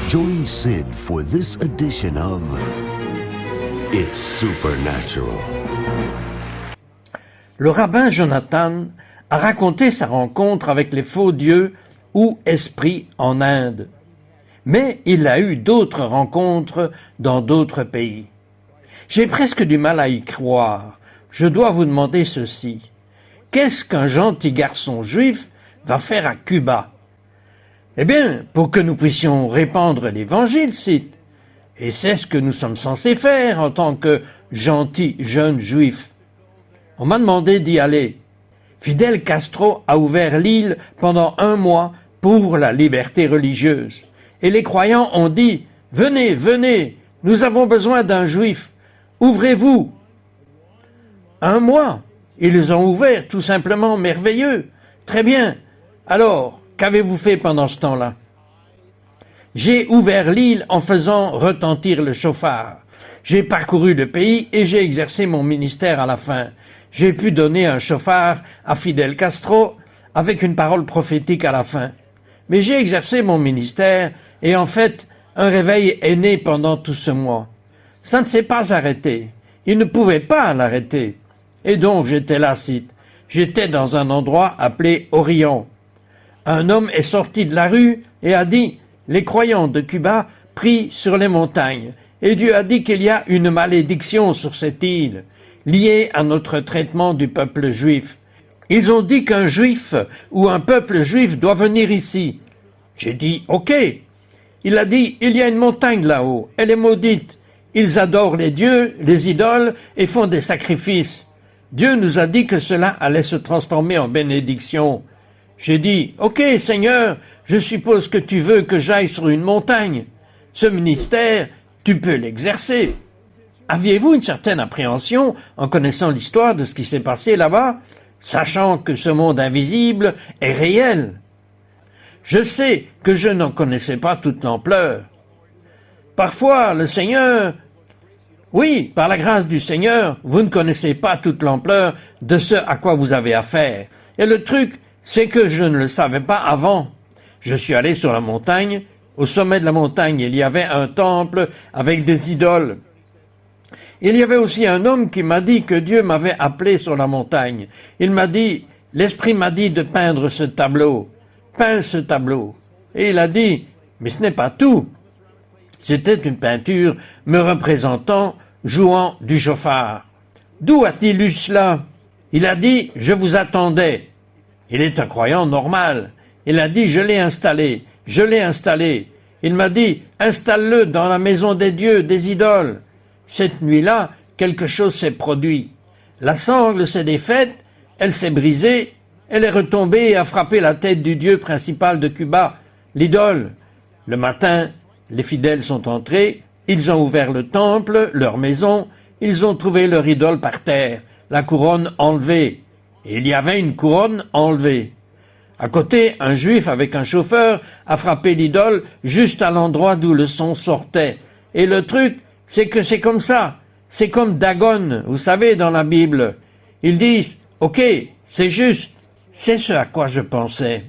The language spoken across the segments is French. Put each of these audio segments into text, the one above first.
Join Sid for this edition of It's Supernatural. Le rabbin Jonathan a raconté sa rencontre avec les faux dieux ou esprits en Inde. Mais il a eu d'autres rencontres dans d'autres pays. J'ai presque du mal à y croire. Je dois vous demander ceci. Qu'est-ce qu'un gentil garçon juif va faire à Cuba? Eh bien, pour que nous puissions répandre l'évangile, Sid. Et c'est ce que nous sommes censés faire en tant que gentils jeunes juifs. On m'a demandé d'y aller. Fidel Castro a ouvert l'île pendant 1 mois pour la liberté religieuse. Et les croyants ont dit « Venez, venez, nous avons besoin d'un juif. Ouvrez-vous » 1 mois. Ils ont ouvert, tout simplement merveilleux. Très bien. Alors, qu'avez-vous fait pendant ce temps-là? J'ai ouvert l'île en faisant retentir le chauffard. J'ai parcouru le pays et j'ai exercé mon ministère à la fin. J'ai pu donner un chauffard à Fidel Castro avec une parole prophétique à la fin. Mais j'ai exercé mon ministère et en fait, un réveil est né pendant tout ce mois. Ça ne s'est pas arrêté. Il ne pouvait pas l'arrêter. Et donc j'étais là, Sid. J'étais dans un endroit appelé Orion. Un homme est sorti de la rue et a dit « Les croyants de Cuba prient sur les montagnes. Et Dieu a dit qu'il y a une malédiction sur cette île, liée à notre traitement du peuple juif. Ils ont dit qu'un juif ou un peuple juif doit venir ici. » J'ai dit « Ok. » Il a dit « Il y a une montagne là-haut, elle est maudite. Ils adorent les dieux, les idoles et font des sacrifices. Dieu nous a dit que cela allait se transformer en bénédiction. » J'ai dit « Ok, Seigneur, je suppose que tu veux que j'aille sur une montagne. Ce ministère, tu peux l'exercer. » Aviez-vous une certaine appréhension en connaissant l'histoire de ce qui s'est passé là-bas, sachant que ce monde invisible est réel? Je sais que je n'en connaissais pas toute l'ampleur. Parfois, le Seigneur... Oui, par la grâce du Seigneur, vous ne connaissez pas toute l'ampleur de ce à quoi vous avez affaire. Et le truc, c'est que je ne le savais pas avant. Je suis allé sur la montagne. Au sommet de la montagne, il y avait un temple avec des idoles. Il y avait aussi un homme qui m'a dit que Dieu m'avait appelé sur la montagne. Il m'a dit, l'Esprit m'a dit de peindre ce tableau. Peins ce tableau. Et il a dit, mais ce n'est pas tout. C'était une peinture me représentant jouant du chauffard. D'où a-t-il eu cela? Il a dit, je vous attendais. Il est un croyant normal. Il a dit, je l'ai installé, je l'ai installé. Il m'a dit, installe-le dans la maison des dieux, des idoles. Cette nuit-là, quelque chose s'est produit. La sangle s'est défaite, elle s'est brisée, elle est retombée et a frappé la tête du dieu principal de Cuba, l'idole. Le matin, les fidèles sont entrés, ils ont ouvert le temple, leur maison, ils ont trouvé leur idole par terre, la couronne enlevée. Et il y avait une couronne enlevée. À côté, un juif avec un chauffeur a frappé l'idole juste à l'endroit d'où le son sortait. Et le truc, c'est que c'est comme ça. C'est comme Dagon, vous savez, dans la Bible. Ils disent, ok, c'est juste. C'est ce à quoi je pensais.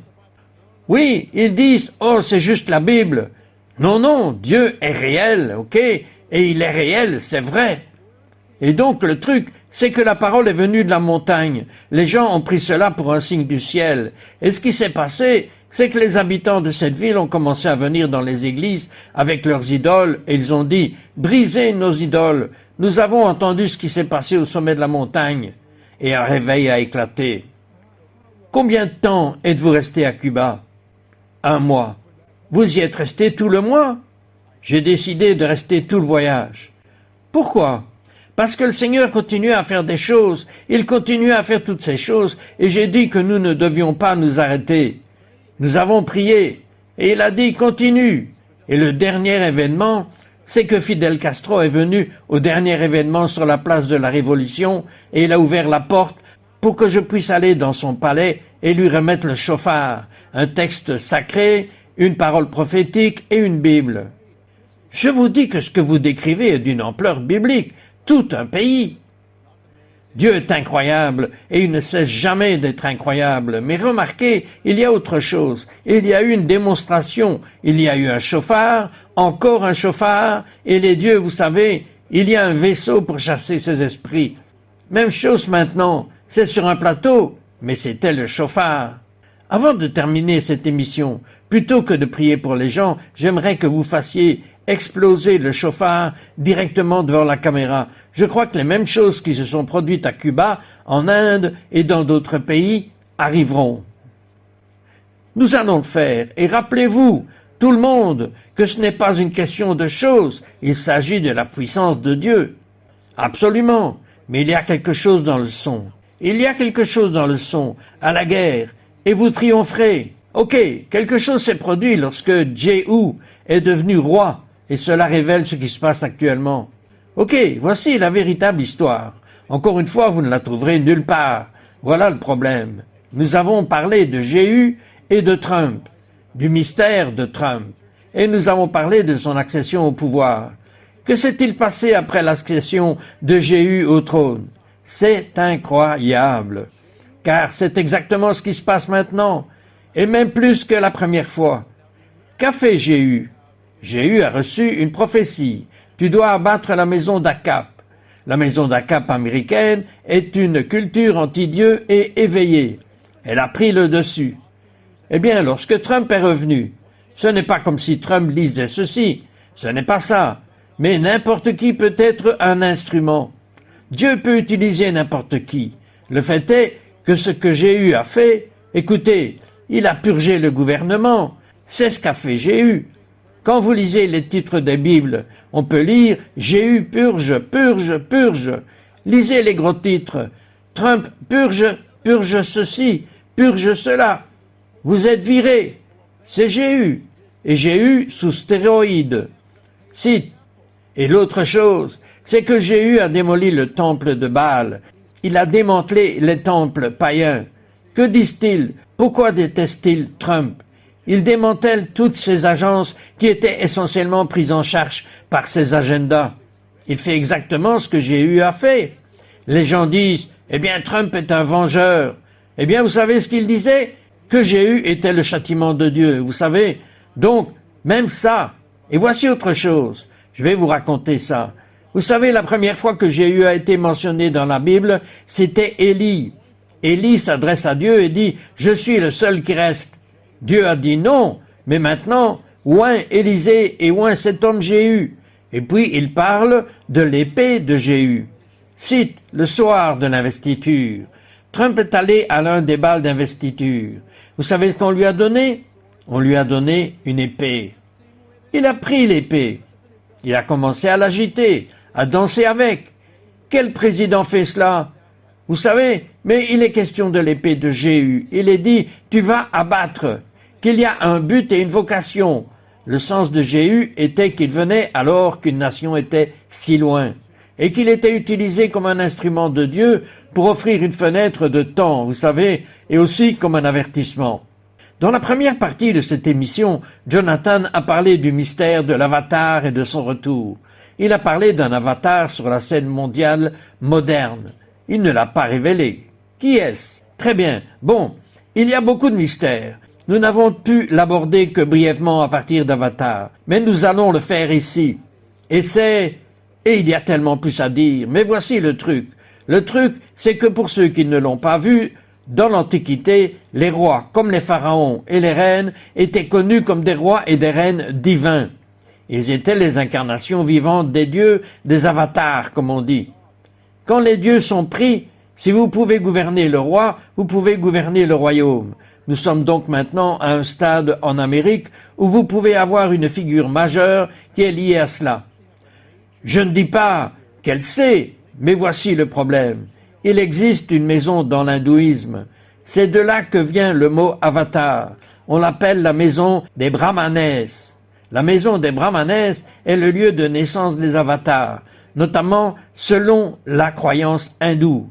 Oui, ils disent, oh, c'est juste la Bible. Non, non, Dieu est réel, ok? Et il est réel, c'est vrai. Et donc le truc, c'est que la parole est venue de la montagne. Les gens ont pris cela pour un signe du ciel. Et ce qui s'est passé, c'est que les habitants de cette ville ont commencé à venir dans les églises avec leurs idoles et ils ont dit « Brisez nos idoles, nous avons entendu ce qui s'est passé au sommet de la montagne. » Et un réveil a éclaté. Combien de temps êtes-vous resté à Cuba? 1 mois. Vous y êtes resté tout le mois? J'ai décidé de rester tout le voyage. Pourquoi? Parce que le Seigneur continuait à faire des choses, il continuait à faire toutes ces choses, et j'ai dit que nous ne devions pas nous arrêter. Nous avons prié, et il a dit continue. Et le dernier événement, c'est que Fidel Castro est venu au dernier événement sur la place de la Révolution, et il a ouvert la porte pour que je puisse aller dans son palais et lui remettre le chauffard, un texte sacré, une parole prophétique et une Bible. Je vous dis que ce que vous décrivez est d'une ampleur biblique, tout un pays. Dieu est incroyable et il ne cesse jamais d'être incroyable. Mais remarquez, il y a autre chose. Il y a eu une démonstration. Il y a eu un chauffard, encore un chauffard, et les dieux, vous savez, il y a un vaisseau pour chasser ces esprits. Même chose maintenant, c'est sur un plateau, mais c'était le chauffard. Avant de terminer cette émission, plutôt que de prier pour les gens, j'aimerais que vous fassiez exploser le chauffard directement devant la caméra. Je crois que les mêmes choses qui se sont produites à Cuba, en Inde et dans d'autres pays arriveront. Nous allons le faire, et rappelez-vous, tout le monde, que ce n'est pas une question de choses, il s'agit de la puissance de Dieu. Absolument, mais il y a quelque chose dans le son. Il y a quelque chose dans le son, à la guerre, et vous triompherez. Ok, quelque chose s'est produit lorsque Jéhu est devenu roi, et cela révèle ce qui se passe actuellement. Ok, voici la véritable histoire. Encore une fois, vous ne la trouverez nulle part. Voilà le problème. Nous avons parlé de Jéhu et de Trump, du mystère de Trump, et nous avons parlé de son accession au pouvoir. Que s'est-il passé après l'accession de Jéhu au trône? C'est incroyable, car c'est exactement ce qui se passe maintenant, et même plus que la première fois. Qu'a fait Jéhu? Jéhu a reçu une prophétie. Tu dois abattre la maison d'Akab. La maison d'Akab américaine est une culture anti-Dieu et éveillée. Elle a pris le dessus. Eh bien, lorsque Trump est revenu, ce n'est pas comme si Trump lisait ceci. Ce n'est pas ça. Mais n'importe qui peut être un instrument. Dieu peut utiliser n'importe qui. Le fait est que ce que Jéhu a fait, écoutez, il a purgé le gouvernement. C'est ce qu'a fait Jéhu. Quand vous lisez les titres des Bibles, on peut lire « Jéhu purge, purge, purge ». Lisez les gros titres. Trump purge, purge ceci, purge cela. Vous êtes viré. C'est Jéhu. Et Jéhu sous stéroïdes. Cite. Et l'autre chose, c'est que Jéhu a démoli le temple de Baal. Il a démantelé les temples païens. Que disent-ils? Pourquoi détestent-ils Trump? Il démantèle toutes ces agences qui étaient essentiellement prises en charge par ses agendas. Il fait exactement ce que Jéhu a fait. Les gens disent, eh bien, Trump est un vengeur. Eh bien, vous savez ce qu'il disait? Que Jéhu était le châtiment de Dieu, vous savez. Donc, même ça. Et voici autre chose. Je vais vous raconter ça. Vous savez, la première fois que Jéhu a été mentionné dans la Bible, c'était Élie. Élie s'adresse à Dieu et dit, « Je suis le seul qui reste. » Dieu a dit non, mais maintenant, oint Élisée et oint cet homme Jéhu. Et puis il parle de l'épée de Jéhu. Cite le soir de l'investiture. Trump est allé à l'un des bals d'investiture. Vous savez ce qu'on lui a donné? On lui a donné une épée. Il a pris l'épée. Il a commencé à l'agiter, à danser avec. Quel président fait cela? Vous savez, mais il est question de l'épée de Jéhu. Il est dit, tu vas abattre. Qu'il y a un but et une vocation. Le sens de Jéhu était qu'il venait alors qu'une nation était si loin, et qu'il était utilisé comme un instrument de Dieu pour offrir une fenêtre de temps, vous savez, et aussi comme un avertissement. Dans la première partie de cette émission, Jonathan a parlé du mystère de l'avatar et de son retour. Il a parlé d'un avatar sur la scène mondiale moderne. Il ne l'a pas révélé. Qui est-ce? Très bien. Bon, il y a beaucoup de mystères. Nous n'avons pu l'aborder que brièvement à partir d'Avatar, mais nous allons le faire ici. Et il y a tellement plus à dire, mais voici le truc. Le truc, c'est que pour ceux qui ne l'ont pas vu, dans l'Antiquité, les rois, comme les pharaons et les reines, étaient connus comme des rois et des reines divins. Ils étaient les incarnations vivantes des dieux, des avatars, comme on dit. Quand les dieux sont pris, si vous pouvez gouverner le roi, vous pouvez gouverner le royaume. Nous sommes donc maintenant à un stade en Amérique où vous pouvez avoir une figure majeure qui est liée à cela. Je ne dis pas qu'elle sait, mais voici le problème. Il existe une maison dans l'hindouisme. C'est de là que vient le mot avatar. On l'appelle la maison des Brahmanes. La maison des Brahmanes est le lieu de naissance des avatars, notamment selon la croyance hindoue.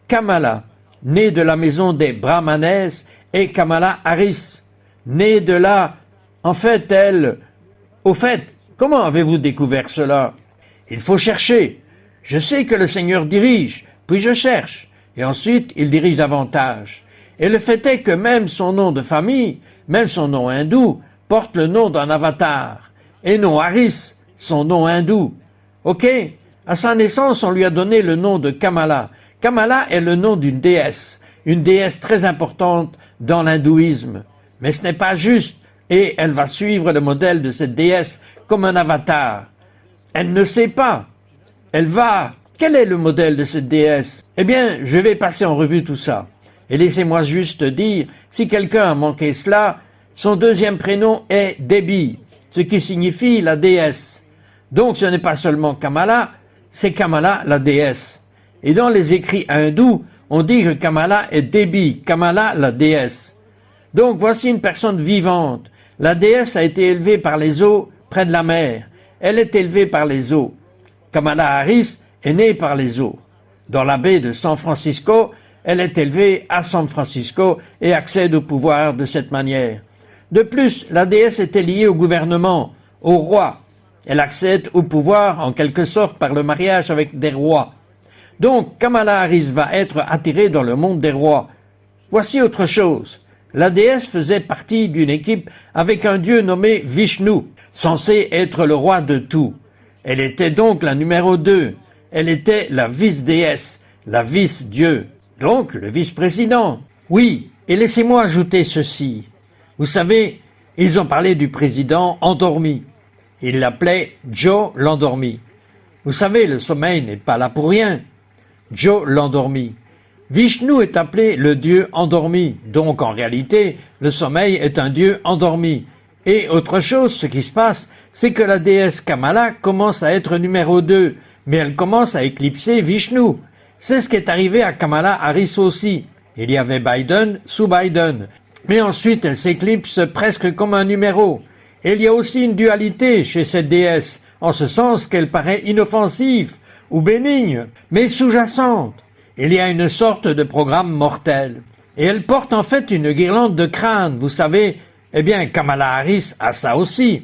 Kamala, née de la maison des Brahmanes, et Kamala Harris, née de là. En fait, au fait, comment avez-vous découvert cela? Il faut chercher. Je sais que le Seigneur dirige, Puis je cherche, et ensuite il dirige davantage. Et le fait est que même son nom de famille, même son nom hindou, porte le nom d'un avatar, et non Haris, son nom hindou. Ok? À sa naissance, on lui a donné le nom de Kamala. Kamala est le nom d'une déesse très importante dans l'hindouisme. Mais ce n'est pas juste, et elle va suivre le modèle de cette déesse comme un avatar. Elle ne sait pas. Elle va. Quel est le modèle de cette déesse? Eh bien, je vais passer en revue tout ça. Et laissez-moi juste dire, si quelqu'un a manqué cela, son deuxième prénom est Devi, ce qui signifie la déesse. Donc ce n'est pas seulement Kamala, c'est Kamala la déesse. Et dans les écrits hindous, on dit que Kamala est Devi, Kamala la déesse. Donc voici une personne vivante. La déesse a été élevée par les eaux près de la mer. Elle est élevée par les eaux. Kamala Harris est née par les eaux. Dans la baie de San Francisco, elle est élevée à San Francisco et accède au pouvoir de cette manière. De plus, la déesse était liée au gouvernement, au roi. Elle accède au pouvoir en quelque sorte par le mariage avec des rois. Donc, Kamala Harris va être attirée dans le monde des rois. Voici autre chose. La déesse faisait partie d'une équipe avec un dieu nommé Vishnu, censé être le roi de tout. Elle était donc la numéro 2. Elle était la vice-déesse, la vice-dieu. Donc, le vice-président. Oui, et laissez-moi ajouter ceci. Vous savez, ils ont parlé du président endormi. Ils l'appelaient Joe l'endormi. Vous savez, le sommeil n'est pas là pour rien. Joe l'endormi. Vishnu est appelé le dieu endormi. Donc, en réalité, le sommeil est un dieu endormi. Et autre chose, ce qui se passe, c'est que la déesse Kamala commence à être numéro 2, mais elle commence à éclipser Vishnu. C'est ce qui est arrivé à Kamala Harris aussi. Il y avait Biden sous Biden. Mais ensuite, elle s'éclipse presque comme un numéro. Et il y a aussi une dualité chez cette déesse, en ce sens qu'elle paraît inoffensive ou bénigne, mais sous-jacente. Il y a une sorte de programme mortel. Et elle porte en fait une guirlande de crâne, vous savez. Eh bien, Kamala Harris a ça aussi.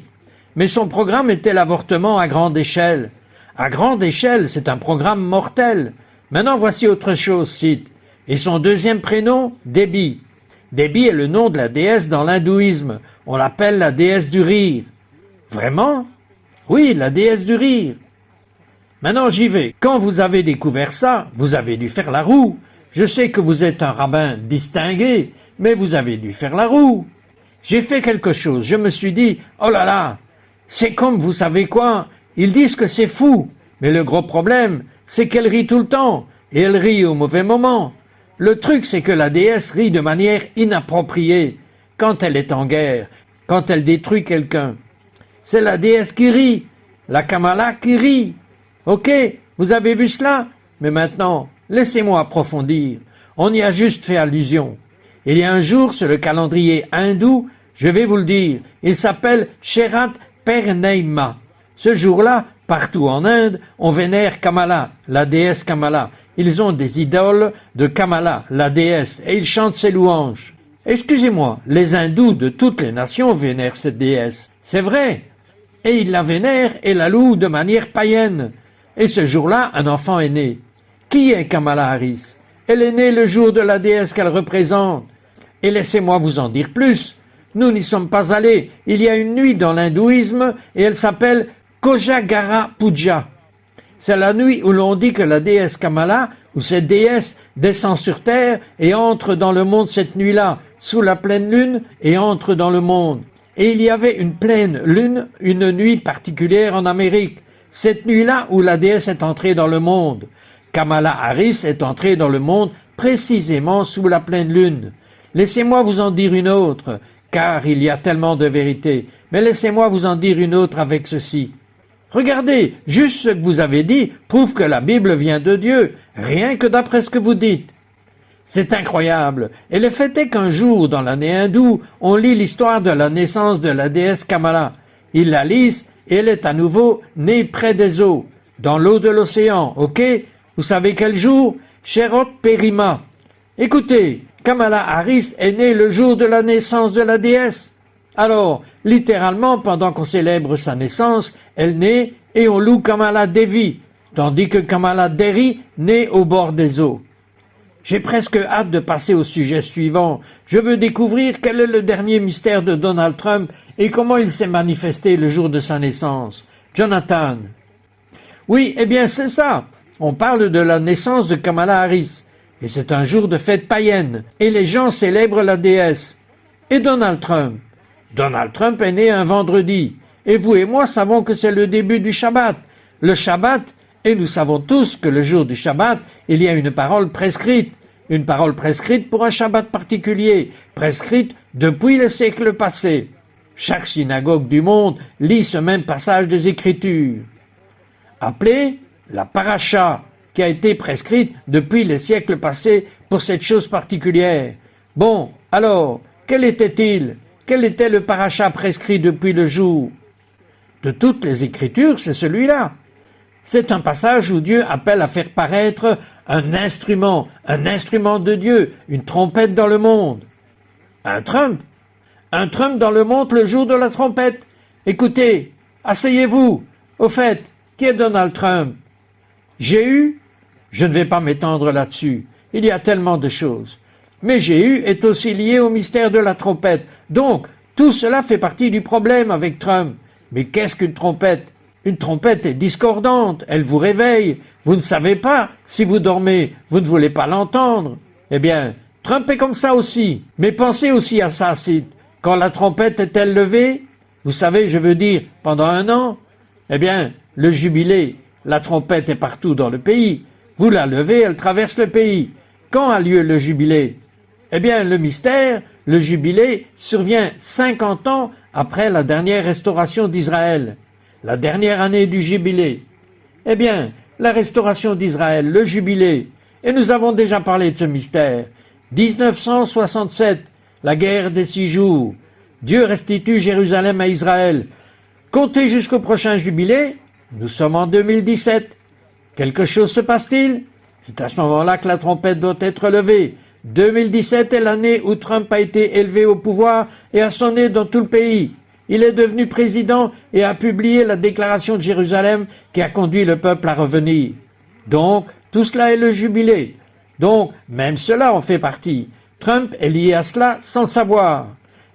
Mais son programme était l'avortement à grande échelle. À grande échelle, c'est un programme mortel. Maintenant, voici autre chose, Sid. Et son deuxième prénom, Devi. Devi est le nom de la déesse dans l'hindouisme. On l'appelle la déesse du rire. Vraiment? Oui, la déesse du rire. Maintenant, j'y vais. Quand vous avez découvert ça, vous avez dû faire la roue. Je sais que vous êtes un rabbin distingué, mais vous avez dû faire la roue. J'ai fait quelque chose. Je me suis dit, oh là là, c'est comme vous savez quoi, ils disent que c'est fou. Mais le gros problème, c'est qu'elle rit tout le temps, et elle rit au mauvais moment. Le truc, c'est que la déesse rit de manière inappropriée, quand elle est en guerre, quand elle détruit quelqu'un. C'est la déesse qui rit, la Kamala qui rit. Ok, vous avez vu cela? Mais maintenant, laissez-moi approfondir. On y a juste fait allusion. Il y a un jour sur le calendrier hindou, je vais vous le dire, il s'appelle Sherat Purnima. Ce jour-là, partout en Inde, on vénère Kamala, la déesse Kamala. Ils ont des idoles de Kamala, la déesse, et ils chantent ses louanges. Excusez-moi, les hindous de toutes les nations vénèrent cette déesse. C'est vrai. Et ils la vénèrent et la louent de manière païenne. Et ce jour-là, un enfant est né. Qui est Kamala Harris? Elle est née le jour de la déesse qu'elle représente. Et laissez-moi vous en dire plus. Nous n'y sommes pas allés. Il y a une nuit dans l'hindouisme et elle s'appelle Kojagara Puja. C'est la nuit où l'on dit que la déesse Kamala, ou cette déesse, descend sur terre et entre dans le monde cette nuit-là, sous la pleine lune, et entre dans le monde. Et il y avait une pleine lune, une nuit particulière en Amérique. Cette nuit-là où la déesse est entrée dans le monde. Kamala Harris est entrée dans le monde précisément sous la pleine lune. Laissez-moi vous en dire une autre, car il y a tellement de vérité. Mais laissez-moi vous en dire une autre avec ceci. Regardez, juste ce que vous avez dit prouve que la Bible vient de Dieu, rien que d'après ce que vous dites. C'est incroyable. Et le fait est qu'un jour, dans l'année hindoue, on lit l'histoire de la naissance de la déesse Kamala. Ils la lisent et elle est à nouveau née près des eaux, dans l'eau de l'océan, ok? Vous savez quel jour? Sherot Perima. Écoutez, Kamala Harris est née le jour de la naissance de la déesse. Alors, littéralement, pendant qu'on célèbre sa naissance, elle naît et on loue Kamala Devi. tandis que Kamala Derry naît au bord des eaux. J'ai presque hâte de passer au sujet suivant. Je veux découvrir quel est le dernier mystère de Donald Trump et comment il s'est manifesté le jour de sa naissance. Jonathan. Oui, eh bien c'est ça. On parle de la naissance de Kamala Harris. Et c'est un jour de fête païenne. Et les gens célèbrent la déesse. Et Donald Trump. Donald Trump est né un vendredi. Et vous et moi savons que c'est le début du Shabbat. Le Shabbat, et nous savons tous que le jour du Shabbat, il y a une parole prescrite. Une parole prescrite pour un Shabbat particulier, prescrite depuis le siècle passé. Chaque synagogue du monde lit ce même passage des Écritures. Appelé la paracha, qui a été prescrite depuis les siècles passés pour cette chose particulière. Bon, alors, quel était-il? Quel était le paracha prescrit depuis le jour? De toutes les Écritures, c'est celui-là. C'est un passage où Dieu appelle à faire paraître un instrument de Dieu, une trompette dans le monde. Un trump dans le monde le jour de la trompette. Écoutez, asseyez-vous. Au fait, qui est Donald Trump? Jéhu? Je ne vais pas m'étendre là-dessus. Il y a tellement de choses. Mais Jéhu est aussi lié au mystère de la trompette. Donc, tout cela fait partie du problème avec Trump. Mais qu'est-ce qu'une trompette? Une trompette est discordante, elle vous réveille. Vous ne savez pas, si vous dormez, vous ne voulez pas l'entendre. Eh bien, Trump est comme ça aussi. Mais pensez aussi à ça, Sid. Quand la trompette est-elle levée? Vous savez, je veux dire, pendant 1 an? Eh bien, le jubilé, la trompette est partout dans le pays. Vous la levez, elle traverse le pays. Quand a lieu le jubilé? Eh bien, le mystère, le jubilé, survient 50 ans après la dernière restauration d'Israël. La dernière année du jubilé. Eh bien, la restauration d'Israël, le jubilé, et nous avons déjà parlé de ce mystère. 1967, la guerre des 6 jours. Dieu restitue Jérusalem à Israël. Comptez jusqu'au prochain jubilé, nous sommes en 2017. Quelque chose se passe-t-il? C'est à ce moment-là que la trompette doit être levée. 2017 est l'année où Trump a été élevé au pouvoir et a sonné dans tout le pays. Il est devenu président et a publié la déclaration de Jérusalem qui a conduit le peuple à revenir. Donc, tout cela est le jubilé. Donc, même cela en fait partie. Trump est lié à cela sans le savoir.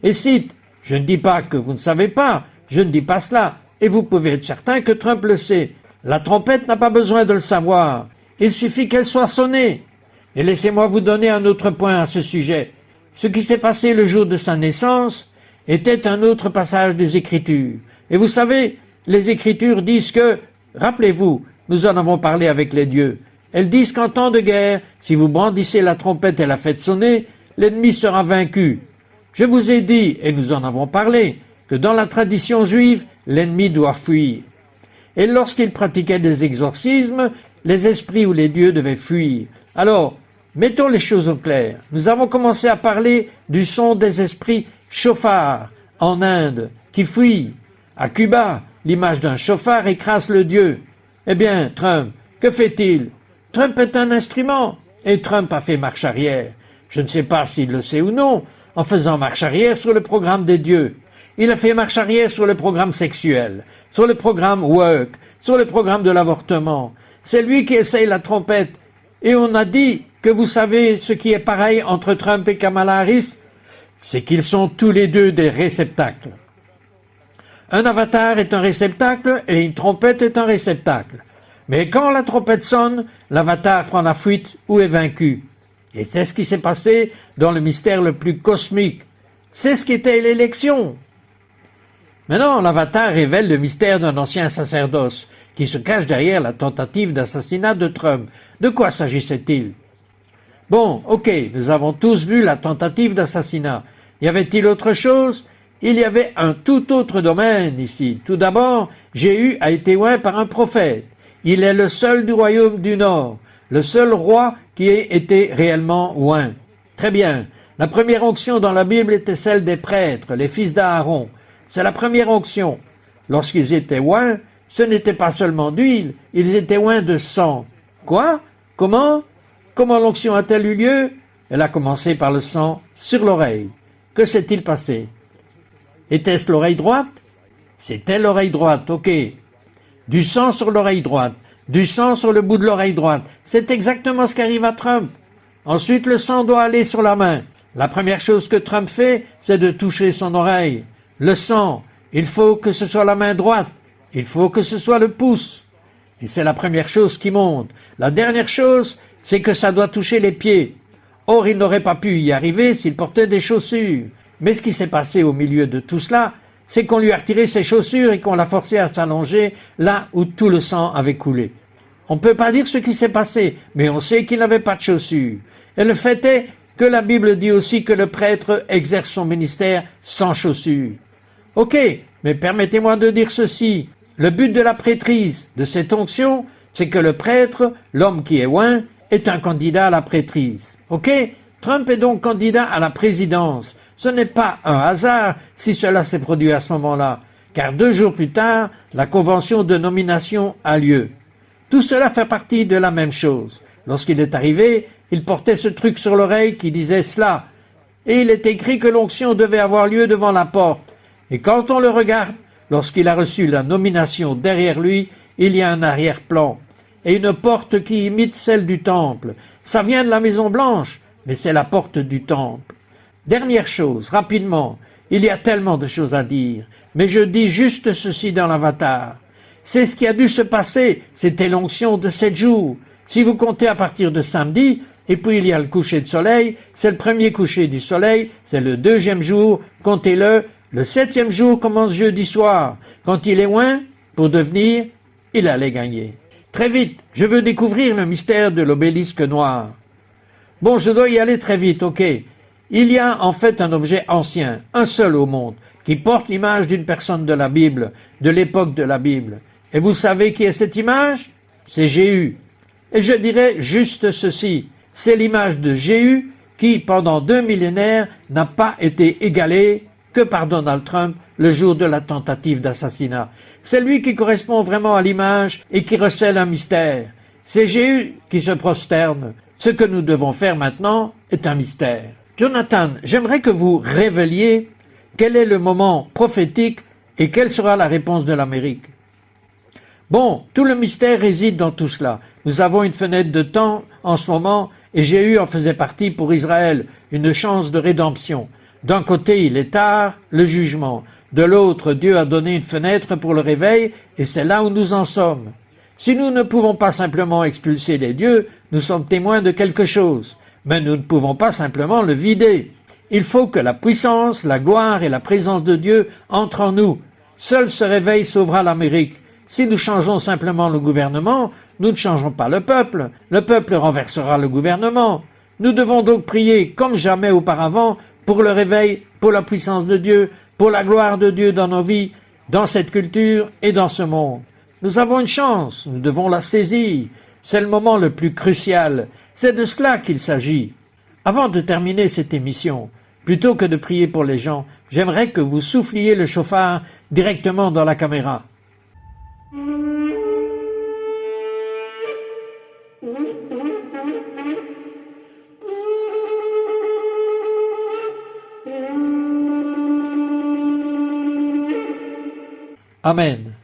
Et cite, je ne dis pas que vous ne savez pas, je ne dis pas cela, et vous pouvez être certain que Trump le sait. La trompette n'a pas besoin de le savoir. Il suffit qu'elle soit sonnée. Et laissez-moi vous donner un autre point à ce sujet. Ce qui s'est passé le jour de sa naissance était un autre passage des Écritures. Et vous savez, les Écritures disent que, rappelez-vous, nous en avons parlé avec les dieux, elles disent qu'en temps de guerre, si vous brandissez la trompette et la faites sonner, l'ennemi sera vaincu. Je vous ai dit, et nous en avons parlé, que dans la tradition juive, l'ennemi doit fuir. Et lorsqu'il pratiquait des exorcismes, les esprits ou les dieux devaient fuir. Alors, mettons les choses au clair. Nous avons commencé à parler du son des esprits chauffard en Inde, qui fuient. À Cuba, l'image d'un chauffard écrase le dieu. Eh bien, Trump, que fait-il? Trump est un instrument, et Trump a fait marche arrière. Je ne sais pas s'il le sait ou non, en faisant marche arrière sur le programme des dieux. Il a fait marche arrière sur le programme sexuel, sur le programme woke, sur le programme de l'avortement. C'est lui qui essaye la trompette. Et on a dit que vous savez ce qui est pareil entre Trump et Kamala Harris? C'est qu'ils sont tous les deux des réceptacles. Un avatar est un réceptacle et une trompette est un réceptacle. Mais quand la trompette sonne, l'avatar prend la fuite ou est vaincu. Et c'est ce qui s'est passé dans le mystère le plus cosmique. C'est ce qu'était l'élection. Maintenant, l'avatar révèle le mystère d'un ancien sacerdoce qui se cache derrière la tentative d'assassinat de Trump. De quoi s'agissait-il? Bon, ok, nous avons tous vu la tentative d'assassinat. Y avait-il autre chose? Il y avait un tout autre domaine ici. Tout d'abord, Jéhu a été oint par un prophète. Il est le seul du royaume du Nord, le seul roi qui ait été réellement oint. Très bien. La première onction dans la Bible était celle des prêtres, les fils d'Aaron. C'est la première onction. Lorsqu'ils étaient oints, ce n'était pas seulement d'huile, ils étaient oints de sang. Quoi? Comment? Comment l'onction a-t-elle eu lieu? Elle a commencé par le sang sur l'oreille. Que s'est-il passé? Était-ce l'oreille droite? C'était l'oreille droite, ok. Du sang sur l'oreille droite. du sang sur le bout de l'oreille droite. C'est exactement ce qui arrive à Trump. Ensuite, le sang doit aller sur la main. La première chose que Trump fait, c'est de toucher son oreille. Le sang, il faut que ce soit la main droite. Il faut que ce soit le pouce. Et c'est la première chose qui monte. La dernière chose, c'est que ça doit toucher les pieds. Or, il n'aurait pas pu y arriver s'il portait des chaussures. Mais ce qui s'est passé au milieu de tout cela, c'est qu'on lui a retiré ses chaussures et qu'on l'a forcé à s'allonger là où tout le sang avait coulé. On ne peut pas dire ce qui s'est passé, mais on sait qu'il n'avait pas de chaussures. Et le fait est que la Bible dit aussi que le prêtre exerce son ministère sans chaussures. Ok, mais permettez-moi de dire ceci. Le but de la prêtrise, de cette onction, c'est que le prêtre, l'homme qui est oint, est un candidat à la prêtrise. Ok? Trump est donc candidat à la présidence. Ce n'est pas un hasard si cela s'est produit à ce moment-là, car 2 jours plus tard, la convention de nomination a lieu. Tout cela fait partie de la même chose. Lorsqu'il est arrivé, il portait ce truc sur l'oreille qui disait cela, et il est écrit que l'onction devait avoir lieu devant la porte. Et quand on le regarde, lorsqu'il a reçu la nomination derrière lui, il y a un arrière-plan, et une porte qui imite celle du temple. Ça vient de la Maison Blanche, mais c'est la porte du temple. Dernière chose, rapidement, il y a tellement de choses à dire, mais je dis juste ceci dans l'Avatar. C'est ce qui a dû se passer, c'était l'onction de 7 jours. Si vous comptez à partir de samedi, et puis il y a le coucher de soleil, c'est le premier coucher du soleil, c'est le 2e jour, comptez-le, le 7e jour commence jeudi soir. Quand il est loin, pour devenir, il allait gagner. Très vite, je veux découvrir le mystère de l'obélisque noir. Bon, je dois y aller très vite, ok. Il y a en fait un objet ancien, un seul au monde, qui porte l'image d'une personne de la Bible, de l'époque de la Bible. Et vous savez qui est cette image? C'est Jéhu. Et je dirais juste ceci, c'est l'image de Jéhu qui, pendant 2 millénaires, n'a pas été égalée que par Donald Trump le jour de la tentative d'assassinat. C'est lui qui correspond vraiment à l'image et qui recèle un mystère. C'est Jéhu qui se prosterne. Ce que nous devons faire maintenant est un mystère. Jonathan, j'aimerais que vous révéliez quel est le moment prophétique et quelle sera la réponse de l'Amérique. Bon, tout le mystère réside dans tout cela. Nous avons une fenêtre de temps en ce moment et Jéhu en faisait partie pour Israël, une chance de rédemption. D'un côté, il est tard, le jugement. De l'autre, Dieu a donné une fenêtre pour le réveil et c'est là où nous en sommes. Si nous ne pouvons pas simplement expulser les dieux, nous sommes témoins de quelque chose. Mais nous ne pouvons pas simplement le vider. Il faut que la puissance, la gloire et la présence de Dieu entrent en nous. Seul ce réveil sauvera l'Amérique. Si nous changeons simplement le gouvernement, nous ne changeons pas le peuple. Le peuple renversera le gouvernement. Nous devons donc prier comme jamais auparavant pour le réveil, pour la puissance de Dieu, pour la gloire de Dieu dans nos vies, dans cette culture et dans ce monde. Nous avons une chance, nous devons la saisir. C'est le moment le plus crucial. C'est de cela qu'il s'agit. Avant de terminer cette émission, plutôt que de prier pour les gens, j'aimerais que vous souffliez le chauffard directement dans la caméra. Amen.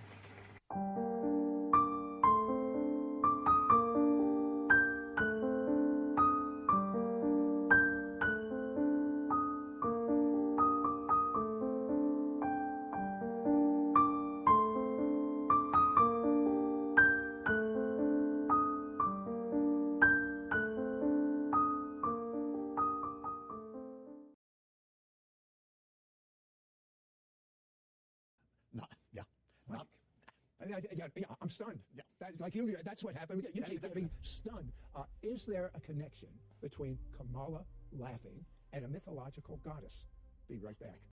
No, yeah. Well, yeah, I'm stunned. Yeah. That's like you. That's what happened. You keep getting stunned. Is there a connection between Kamala laughing and a mythological goddess? Be right back.